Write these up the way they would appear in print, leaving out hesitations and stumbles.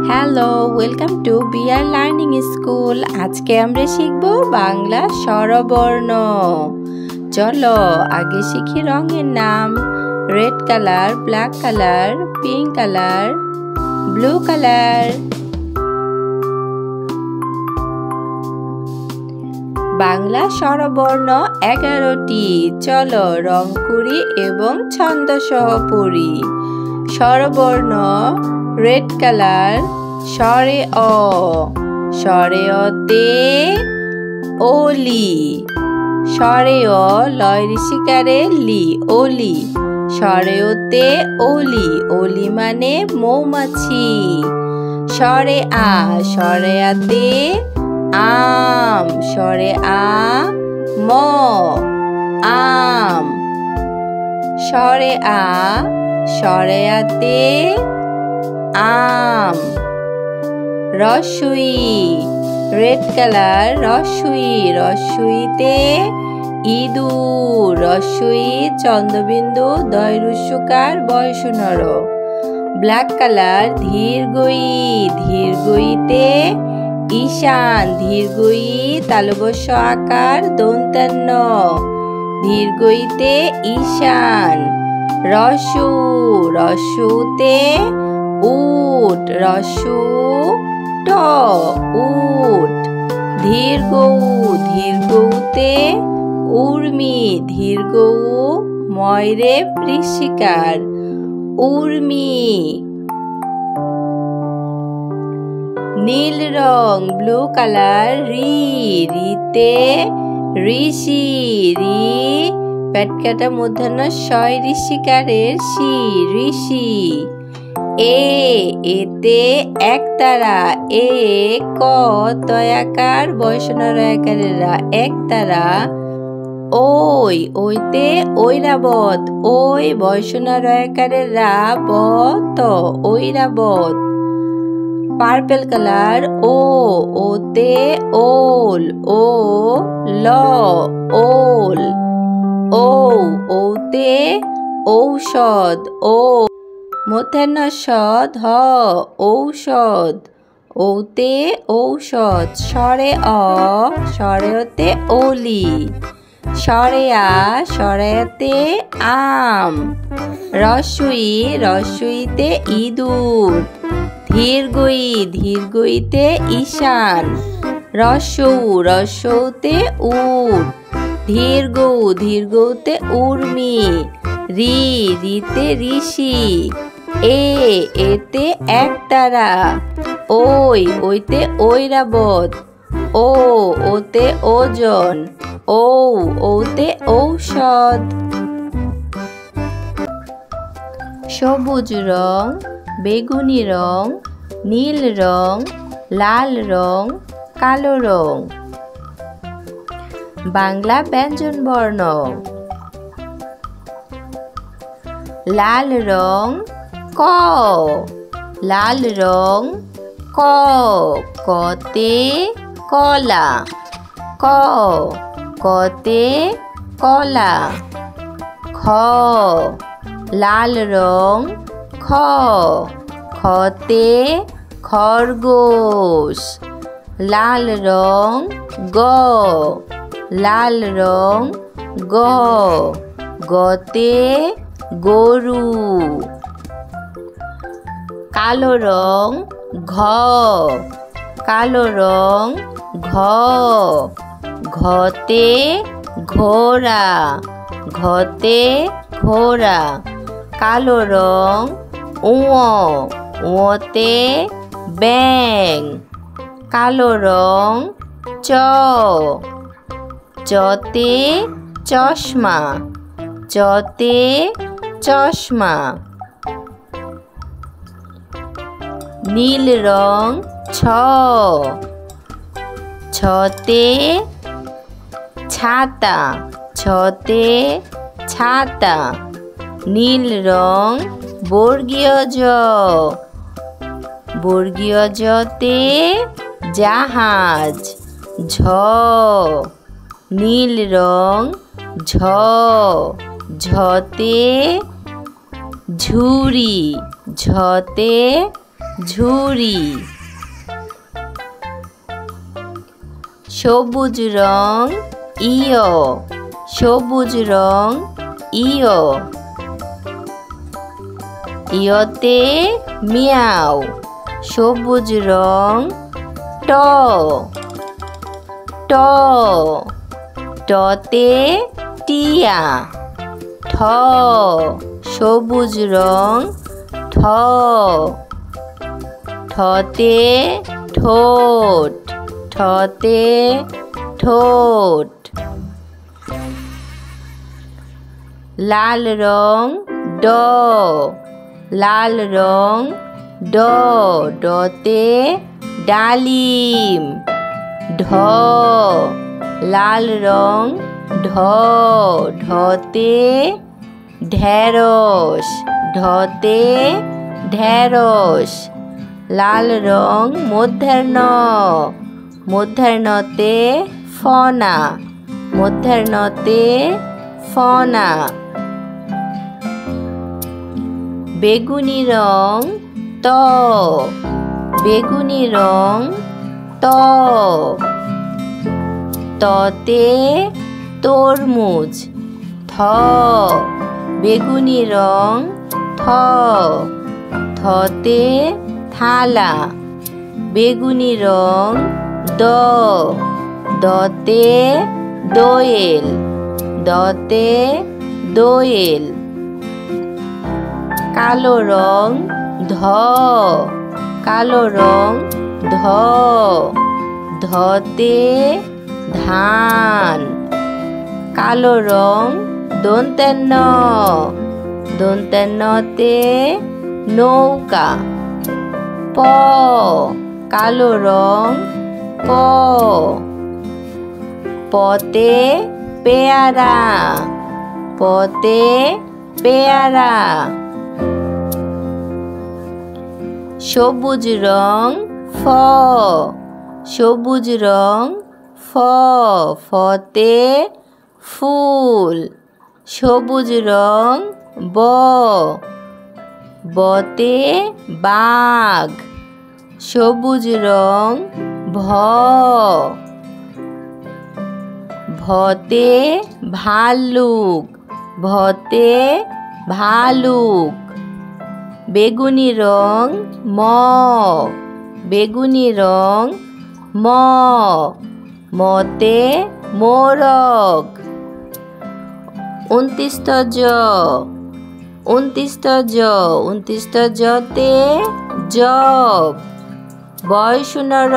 Hello, welcome to BR learning school. আজকে আমরা শিখব বাংলা স্বরবর্ণ। চলো আগে শিখি রঙের নাম। Red colour, black colour, pink colour, blue colour. Bangla স্বরবর্ণ 11টি। চলো রং করি এবং ছন্দ সহ পড়ি। স্বরবর্ণ রেড কালার, স্বরে অ, স্বরে অতে ওলি, স্বরে অ লয় ঋষিকারে লি, ওলি, স্বরে ওতে ওলি, ওলি মানে মৌমাছি। স্বরে আ, স্বরে আতে আম, স্বরে আ ম, আম, স্বরে আ, স্বরে আতে আম। রস্বই রেড কালার, রস্বই, রস্বইতে ইঁদুর, রস্বই চন্দ্রবিন্দু দয়রুস্যকার বয়সনর। ব্ল্যাক কালার ধীরগই, ধীরগইতে ঈশান, ধীরগই তালবস্য আকার দন্তান্ন, ধীরগইতে ঈশান। রস্যু, রস্যুতে উট, রস্যু ট, উট। ধীরগৌ, ধীরগৌতে উর্মি, ধীরগৌ ময়রে বৃশ্চিকার, উর্মি। নীল রং ব্লু কালার, রি, রিতে ঋষি, রি পেটকাটা মূর্ধন্য শয় ঋষিকারের শি, ঋষি। এতে একতারা, এ ক তয়াকার বয়সনর একারেরা, একতারা। ওই, ওইতে ঐরাবত, ওই বয়সনর একারের রা ব ত, ঐরাবত। পার্পল কালার ও, ওতে ওল, ও ল, ওল, ও, ওতে ঔষধ, ও মূর্ধন্য ষ ধ, ঔষধ, ওতে ঔষধ। স্বরে অ, স্বরে অতে ওলি, স্বরে আ, স্বরে আতে আম। রস্বই, রস্বইতে ইঁদুর, ধীরগই, ধীরগইতে ঈশান। রস্যৌ, রস্যৌতে উট, ধীরগৌ, ধীরগৌতে উর্মি। রি, রিতে ঋষি। এতে একতারা। ওই, ওইতে ঐরাবত, ও, ওতে ওজন, ঔ, ওতে ঔষধ। সবুজ রং, বেগুনি রং, নীল রং, লাল রং, কালো রং। বাংলা ব্যঞ্জন বর্ণ। লাল রং ক, লাল রং ক, কতে কলা, ক, কতে কলা। খ, লাল রং খ, খতে খরগোশ। লাল রং গ, লাল রং গ, গতে গরু। কালো রং ঘ, কালো রং ঘ, ঘতে ঘোড়া, ঘতে ঘোড়া। কালো রং উ, উতে ব্যাঙ। কালো রং চ, চতে চশমা, চতে চশমা। নীল রং ছ, ছতে ছাতা, ছতে ছাতা। নীল রং বর্গীয় জ, বর্গীয় জতে জাহাজ, ঝ। নীল রং ঝ, ঝতে ঝুড়ি, ঝতে ঝুড়ি। সবুজ রং ইয়, সবুজ রং ইয়। ইয়তে মিয়াও, সবুজ রং ট, ট। টতে টিয়া, ঠ, সবুজ রং ঠ। ঠতে ঠোঁট, ঠতে ঠোঁট। লাল রং ড, লাল রং ড। ডতে ডালিম, ঢ, লাল রং ঢ। ঢতে ঢেঁড়স, ঢতে ঢেঁড়স। লাল রং মূর্ধন্য, মূর্ধন্যতে ফনা, মূর্ধন্যতে ফনা। বেগুনি রং ত, বেগুনি রং ত। ততে তরমুজ, থ, বেগুনি রং থ। থতে থালা, বেগুনি রং দ। দতে দোয়েল, দতে দোয়েল। কালো রং ধ, কালো রং ধ। ধতে ধান। কালো রং দন্তেন্ন, দন্তেন্নতে নৌকা। প, কালো রং প। পতে পেয়ারা, পতে পেয়ারা। সবুজ রং ফ, সবুজ রং ফ। ফতে ফুল, সবুজ রং ব। বতে বাঘ, সবুজ রং ভ। ভতে ভাল্লুক, ভতে ভালুক। বেগুনি রং ম, বেগুনি রং ম। মতে মোরগ। 29 জ, 29 জ, 29 জতে জব। বয়সুনর,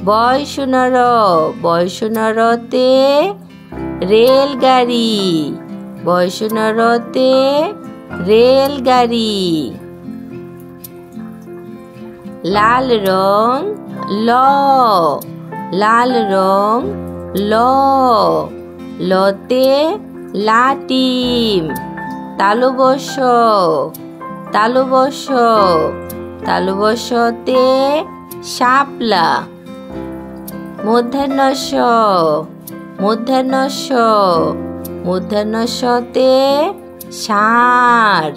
বয়সুনর, বয়সুনরতে রেলগাড়ি, বয়সুনরতে রেলগাড়ি। লাল রং ল, লাল রং ল। লতে লাটিম, তালবশ, তালবশ। তালবশতে শাপলা। মূর্ধন্য ষ, মূর্ধন্য ষ, মূর্ধন্যতে ষাঁড়।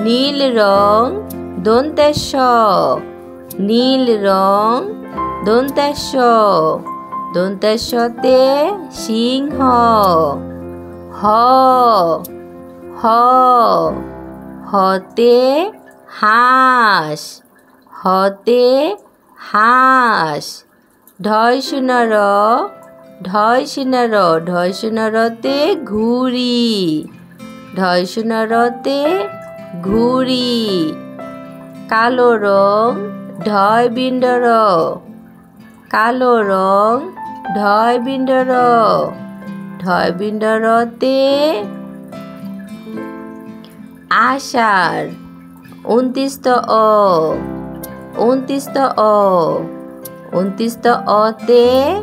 নীল রং দন্তেশ, নীল রং দন্তেশ। দন্তেশতে সিংহ। হ, হ, হতে হাঁস, হতে হাঁস। ঢয়সুনর, ঢয়সুনর, ঢয়সুনরতে ঘুড়ি, ঢয়সুনরতে ঘুড়ি। কালো রং ঢয় বিন্দর, কালো রং ঢয় বিন্দর। ঢয় বিন্দরতে আষাঢ়। 29 অ, 29 অ, 29 অতে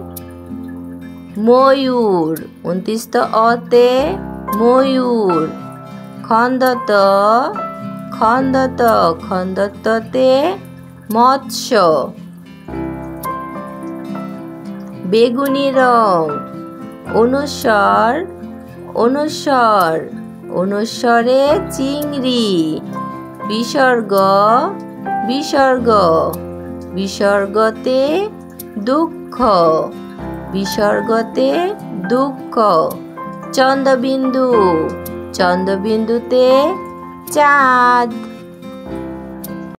ময়ূর, 29 অতে ময়ূর। খন্দত, খন্দত, খন্দততে মৎস্য। বেগুনি রং অনুস্বর, অনুস্বর, অনুস্বরে চিংড়ি। বিসর্গ বিসর্গ, বিসর্গতে দুঃখ, বিসর্গতে দুঃখ। চন্দ্রবিন্দু, চন্দ্রবিন্দুতে চাঁদ।